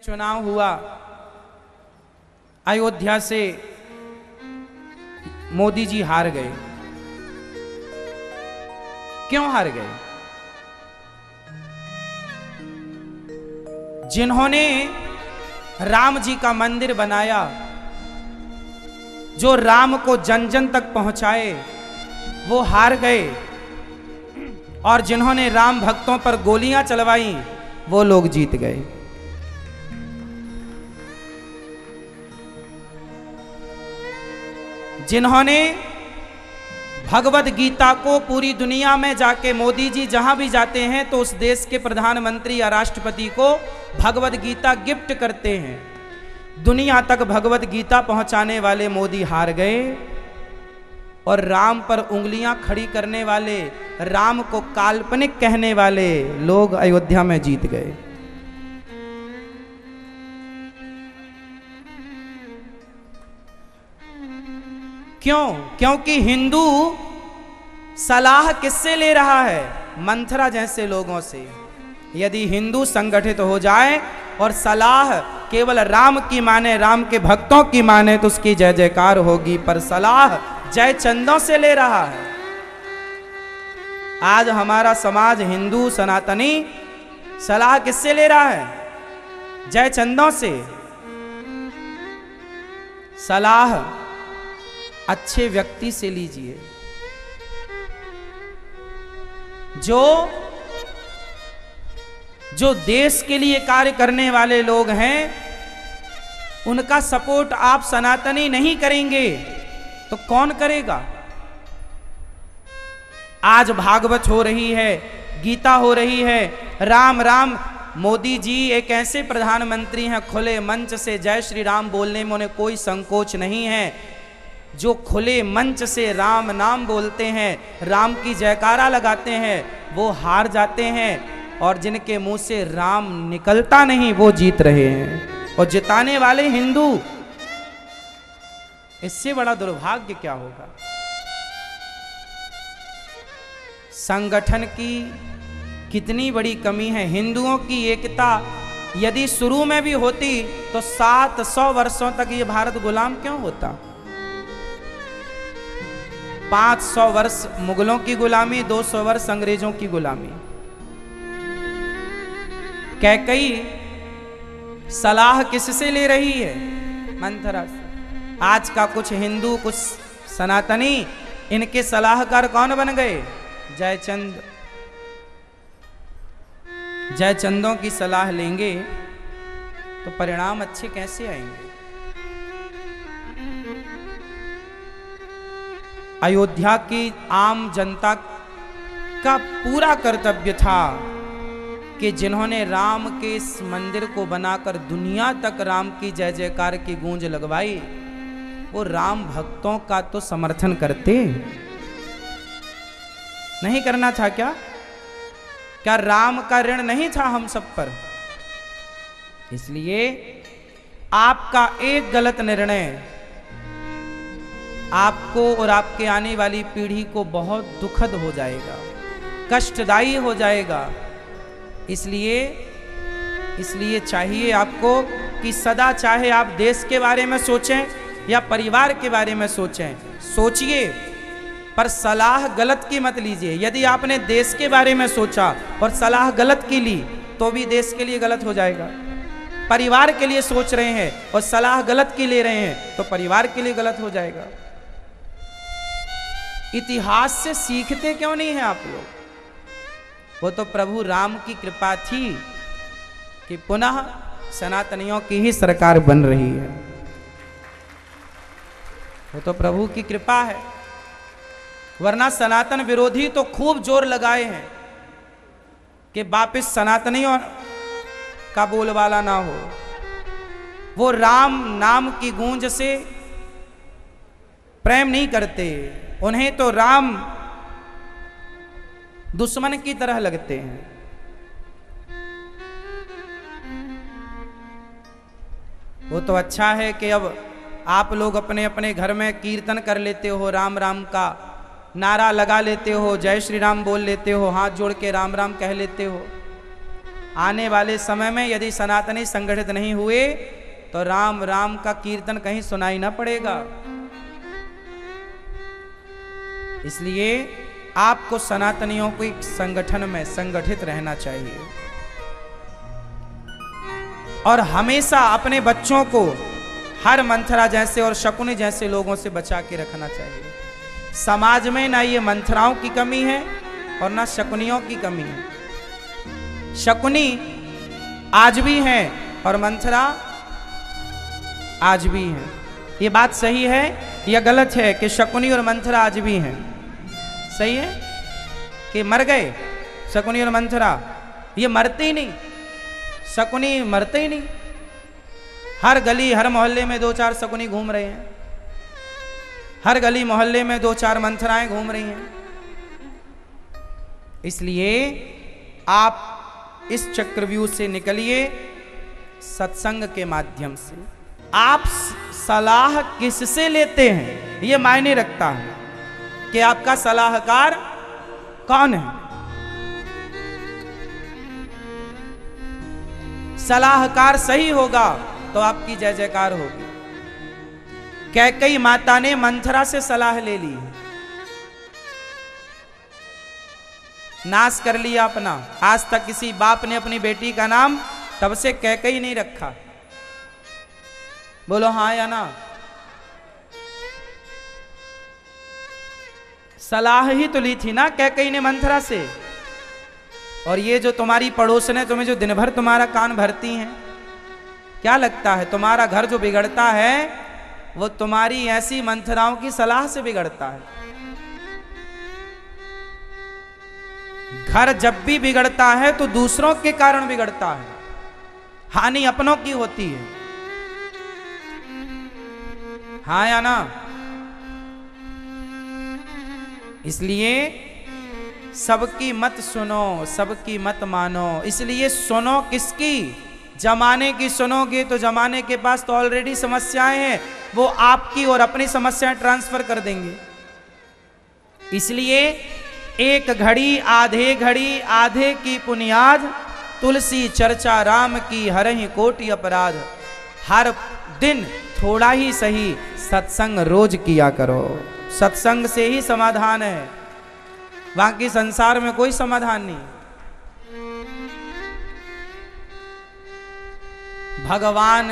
चुनाव हुआ, अयोध्या से मोदी जी हार गए। क्यों हार गए? जिन्होंने राम जी का मंदिर बनाया, जो राम को जन जन तक पहुंचाए, वो हार गए। और जिन्होंने राम भक्तों पर गोलियां चलवाई, वो लोग जीत गए। जिन्होंने भगवत गीता को पूरी दुनिया में जाके, मोदी जी जहां भी जाते हैं तो उस देश के प्रधानमंत्री या राष्ट्रपति को भगवत गीता गिफ्ट करते हैं, दुनिया तक भगवत गीता पहुंचाने वाले मोदी हार गए। और राम पर उंगलियां खड़ी करने वाले, राम को काल्पनिक कहने वाले लोग अयोध्या में जीत गए। क्यों? क्योंकि हिंदू सलाह किससे ले रहा है? मंथरा जैसे लोगों से। यदि हिंदू संगठित हो जाए और सलाह केवल राम की माने, राम के भक्तों की माने, तो उसकी जय जयकार होगी। पर सलाह जय चंदों से ले रहा है। आज हमारा समाज हिंदू सनातनी सलाह किससे ले रहा है? जय चंदों से। सलाह अच्छे व्यक्ति से लीजिए, जो देश के लिए कार्य करने वाले लोग हैं, उनका सपोर्ट आप सनातनी नहीं करेंगे तो कौन करेगा? आज भागवत हो रही है, गीता हो रही है, राम राम। मोदी जी एक ऐसे प्रधानमंत्री हैं, खुले मंच से जय श्री राम बोलने में उन्हें कोई संकोच नहीं है। जो खुले मंच से राम नाम बोलते हैं, राम की जयकारा लगाते हैं, वो हार जाते हैं। और जिनके मुंह से राम निकलता नहीं, वो जीत रहे हैं। और जिताने वाले हिंदू। इससे बड़ा दुर्भाग्य क्या होगा? संगठन की कितनी बड़ी कमी है। हिंदुओं की एकता यदि शुरू में भी होती तो 700 वर्षों तक ये भारत गुलाम क्यों होता? 500 वर्ष मुगलों की गुलामी, 200 वर्ष अंग्रेजों की गुलामी। कैकई सलाह किससे ले रही है? मंथरा से। आज का कुछ हिंदू, कुछ सनातनी, इनके सलाहकार कौन बन गए? जयचंद। जयचंदों की सलाह लेंगे तो परिणाम अच्छे कैसे आएंगे? अयोध्या की आम जनता का पूरा कर्तव्य था कि जिन्होंने राम के इस मंदिर को बनाकर दुनिया तक राम की जय जयकार की गूंज लगवाई, वो राम भक्तों का तो समर्थन करते। नहीं करना था क्या? क्या राम का ऋण नहीं था हम सब पर? इसलिए आपका एक गलत निर्णय आपको और आपके आने वाली पीढ़ी को बहुत दुखद हो जाएगा, कष्टदायी हो जाएगा। इसलिए चाहिए आपको कि सदा, चाहे आप देश के बारे में सोचें या परिवार के बारे में सोचें, सोचिए, पर सलाह गलत की मत लीजिए। यदि आपने देश के बारे में सोचा और सलाह गलत की ली तो भी देश के लिए गलत हो जाएगा। परिवार के लिए सोच रहे हैं और सलाह गलत की ले रहे हैं तो परिवार के लिए गलत हो जाएगा। इतिहास से सीखते क्यों नहीं हैं आप लोग? वो तो प्रभु राम की कृपा थी कि पुनः सनातनियों की ही सरकार बन रही है। वो तो प्रभु की कृपा है, वरना सनातन विरोधी तो खूब जोर लगाए हैं कि वापिस सनातनियों का बोलबाला ना हो। वो राम नाम की गूंज से प्रेम नहीं करते, उन्हें तो राम दुश्मन की तरह लगते हैं। वो तो अच्छा है कि अब आप लोग अपने अपने घर में कीर्तन कर लेते हो, राम राम का नारा लगा लेते हो, जय श्री राम बोल लेते हो, हाथ जोड़ के राम राम कह लेते हो। आने वाले समय में यदि सनातनी संगठित नहीं हुए तो राम राम का कीर्तन कहीं सुनाई ना पड़ेगा। इसलिए आपको सनातनियों को एक संगठन में संगठित रहना चाहिए और हमेशा अपने बच्चों को हर मंथरा जैसे और शकुनी जैसे लोगों से बचा के रखना चाहिए। समाज में ना ये मंथराओं की कमी है और ना शकुनियों की कमी है। शकुनी आज भी हैं और मंथरा आज भी हैं। ये बात सही है या गलत है कि शकुनी और मंथरा आज भी हैं? सही है कि मर गए शकुनी और मंथरा? ये मरते ही नहीं, शकुनी मरते ही नहीं। हर गली हर मोहल्ले में 2-4 शकुनी घूम रहे हैं, हर गली मोहल्ले में 2-4 मंथराएं घूम रही हैं। इसलिए आप इस चक्रव्यूह से निकलिए सत्संग के माध्यम से। आप सलाह किससे लेते हैं ये मायने रखता है कि आपका सलाहकार कौन है। सलाहकार सही होगा तो आपकी जय जयकार होगी। कैकेयी माता ने मंथरा से सलाह ले ली, नाश कर लिया अपना। आज तक किसी बाप ने अपनी बेटी का नाम तब से कैकेयी नहीं रखा। बोलो हाँ या ना? सलाह ही तो ली थी ना कैकेयी ने मंथरा से। और ये जो तुम्हारी पड़ोसन है, तुम्हें जो दिन भर तुम्हारा कान भरती हैं, क्या लगता है तुम्हारा घर जो बिगड़ता है वो तुम्हारी ऐसी मंथराओं की सलाह से बिगड़ता है? घर जब भी बिगड़ता है तो दूसरों के कारण बिगड़ता है, हानि अपनों की होती है। हाँ या ना? इसलिए सबकी मत सुनो, सबकी मत मानो। इसलिए सुनो किसकी? जमाने की सुनोगे तो जमाने के पास तो ऑलरेडी समस्याएं हैं, वो आपकी और अपनी समस्याएं ट्रांसफर कर देंगे। इसलिए एक घड़ी आधे की पुनियाद, तुलसी चर्चा राम की हरहि कोटि अपराध। हर दिन थोड़ा ही सही सत्संग रोज किया करो। सत्संग से ही समाधान है, बाकी संसार में कोई समाधान नहीं। भगवान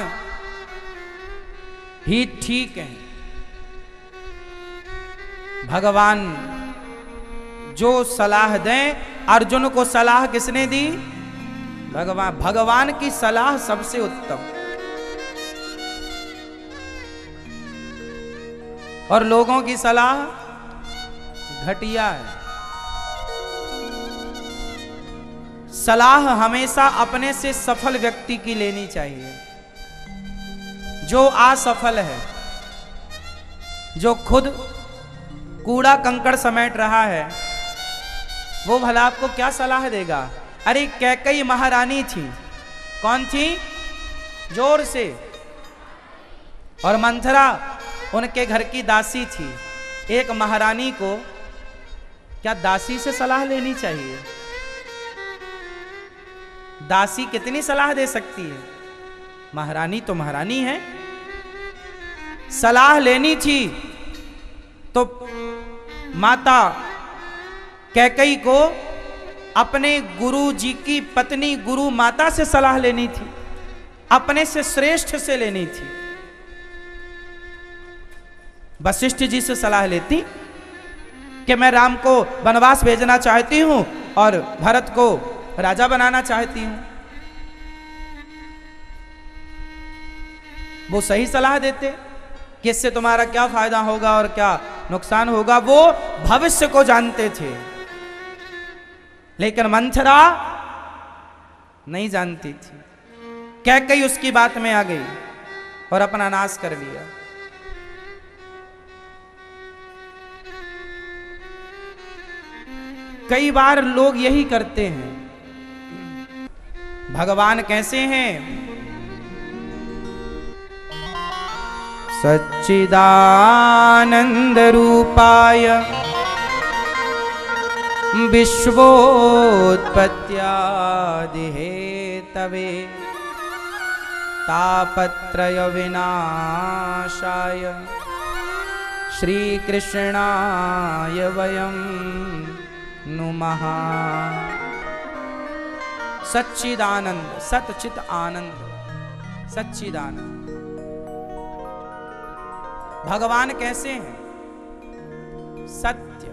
ही ठीक है। भगवान जो सलाह दें, अर्जुन को सलाह किसने दी? भगवान। भगवान की सलाह सबसे उत्तम। और लोगों की सलाह घटिया है। सलाह हमेशा अपने से सफल व्यक्ति की लेनी चाहिए। जो असफल है, जो खुद कूड़ा कंकड़ समेट रहा है, वो भला आपको क्या सलाह देगा? अरे कैकेयी महारानी थी। कौन थी? जोर से। और मंथरा उनके घर की दासी थी। एक महारानी को क्या दासी से सलाह लेनी चाहिए? दासी कितनी सलाह दे सकती है? महारानी तो महारानी है। सलाह लेनी थी तो माता कैकेयी को अपने गुरु जी की पत्नी गुरु माता से सलाह लेनी थी, अपने से श्रेष्ठ से लेनी थी। वशिष्ठ जी से सलाह लेती कि मैं राम को वनवास भेजना चाहती हूं और भरत को राजा बनाना चाहती हूं। वो सही सलाह देते कि इससे तुम्हारा क्या फायदा होगा और क्या नुकसान होगा। वो भविष्य को जानते थे, लेकिन मंथरा नहीं जानती थी। कैकेयी उसकी बात में आ गई और अपना नाश कर लिया। कई बार लोग यही करते हैं। भगवान कैसे हैं? सच्चिदानंद रूपाय विश्वोत्पत्त्यादि हेतवे हेतवे तापत्रय विनाशाय श्रीकृष्णाय वयं नुमः। सच्चिदानंद, सतचित आनंद, सच्चिदानंद। भगवान कैसे हैं? सत्य,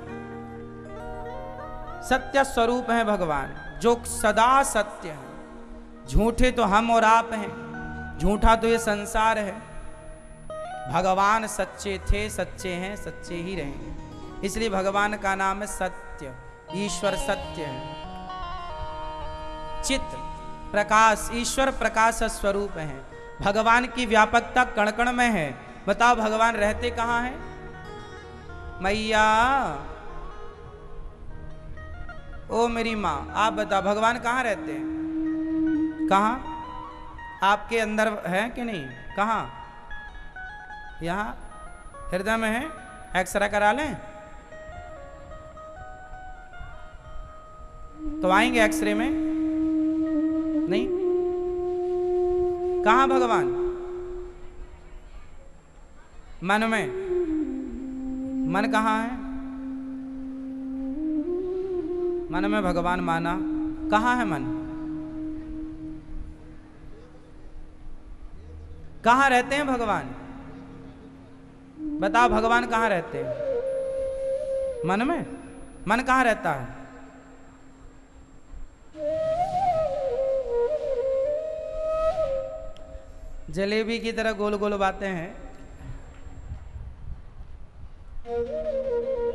सत्य स्वरूप है भगवान, जो सदा सत्य है। झूठे तो हम और आप हैं, झूठा तो ये संसार है। भगवान सच्चे थे, सच्चे हैं, सच्चे ही रहेंगे। इसलिए भगवान का नाम है सत्य। ईश्वर सत्य है। चित प्रकाश, ईश्वर प्रकाश स्वरूप है। भगवान की व्यापकता कण कण में है। बताओ भगवान रहते कहाँ हैं? मैया, ओ मेरी माँ, आप बताओ भगवान कहाँ रहते हैं? कहाँ? आपके अंदर है कि नहीं? कहाँ? यहाँ हृदय में है? एक्सरे करा लें तो आएंगे एक्सरे में? नहीं। कहाँ भगवान? मन में। मन कहाँ है? मन में भगवान माना। कहाँ है मन? कहाँ रहते हैं भगवान? बताओ भगवान कहाँ रहते हैं? मन में। मन कहाँ रहता है? जलेबी की तरह गोल गोल बातें हैं।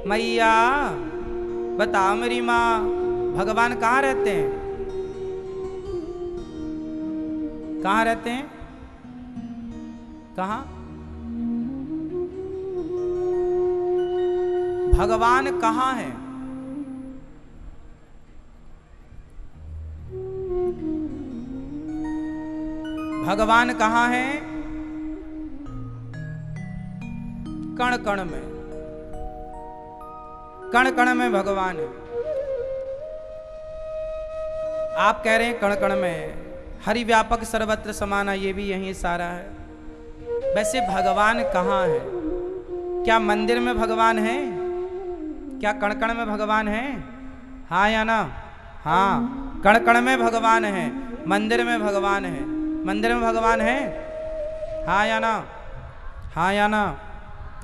मैया बताओ मेरी माँ, भगवान कहाँ रहते हैं? कहाँ रहते हैं? कहाँ? भगवान कहाँ है? भगवान कहाँ है? कण कण में। कण कण में भगवान है। आप कह रहे हैं कण कण में, हरि व्यापक सर्वत्र समाना, ये भी यही सारा है। वैसे भगवान कहाँ है? क्या मंदिर में भगवान है? क्या कण कण में भगवान है? हाँ या ना? हाँ, कण कण में भगवान है, मंदिर में भगवान है। मंदिर में भगवान है? हाँ या ना? हाँ या ना?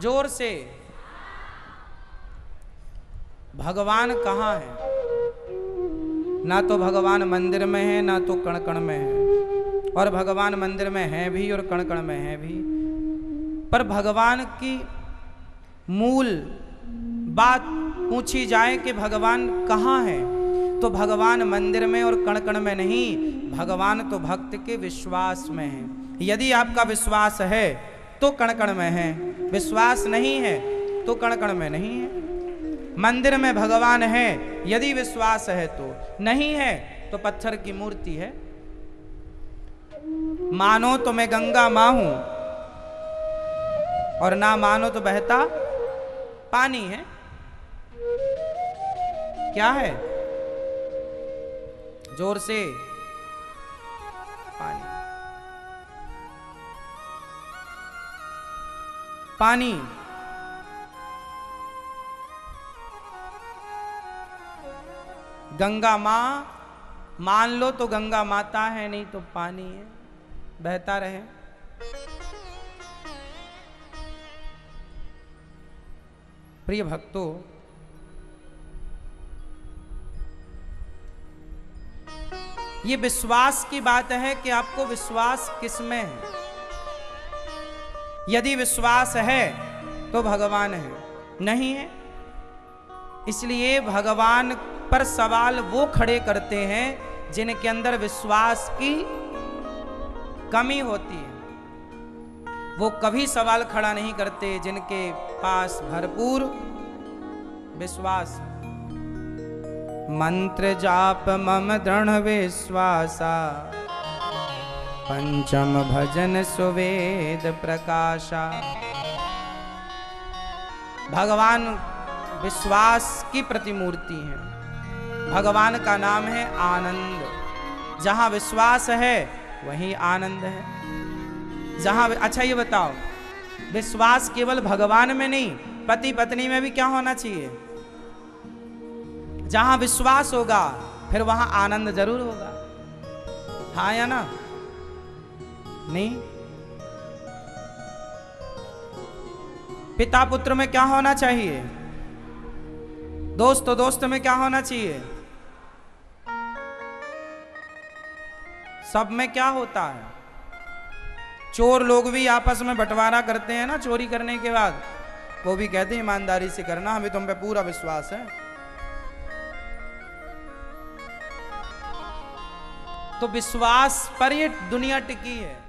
जोर से। भगवान कहाँ है? ना तो भगवान मंदिर में है, ना तो कण कण में है। और भगवान मंदिर में है भी और कण कण में है भी। पर भगवान की मूल बात पूछी जाए कि भगवान कहाँ है, तो भगवान मंदिर में और कण कण में नहीं, भगवान तो भक्त के विश्वास में है। यदि आपका विश्वास है तो कण कण में है, विश्वास नहीं है तो कण कण में नहीं है। मंदिर में भगवान है यदि विश्वास है तो, नहीं है तो पत्थर की मूर्ति है। मानो तो मैं गंगा माँ हूं और ना मानो तो बहता पानी है। क्या है? जोर से। पानी। पानी। गंगा माँ मान लो तो गंगा माता है, नहीं तो पानी है, बहता रहे। प्रिय भक्तों, ये विश्वास की बात है कि आपको विश्वास किसमें है। यदि विश्वास है तो भगवान है, नहीं है इसलिए भगवान पर सवाल वो खड़े करते हैं जिनके अंदर विश्वास की कमी होती है। वो कभी सवाल खड़ा नहीं करते जिनके पास भरपूर विश्वास। मंत्र जाप मम दृढ़ विश्वासा, पंचम भजन सुवेद प्रकाशा। भगवान विश्वास की प्रतिमूर्ति है। भगवान का नाम है आनंद। जहां विश्वास है वहीं आनंद है। जहां अच्छा ये बताओ, विश्वास केवल भगवान में नहीं, पति पत्नी में भी क्या होना चाहिए? जहां विश्वास होगा फिर वहां आनंद जरूर होगा। हाँ या ना? नहीं? पिता पुत्र में क्या होना चाहिए? दोस्त तो दोस्त में क्या होना चाहिए? सब में क्या होता है? चोर लोग भी आपस में बंटवारा करते हैं ना, चोरी करने के बाद वो भी कहते हैं ईमानदारी से करना, हमें तुम पे पूरा विश्वास है। तो विश्वास पर ये दुनिया टिकी है।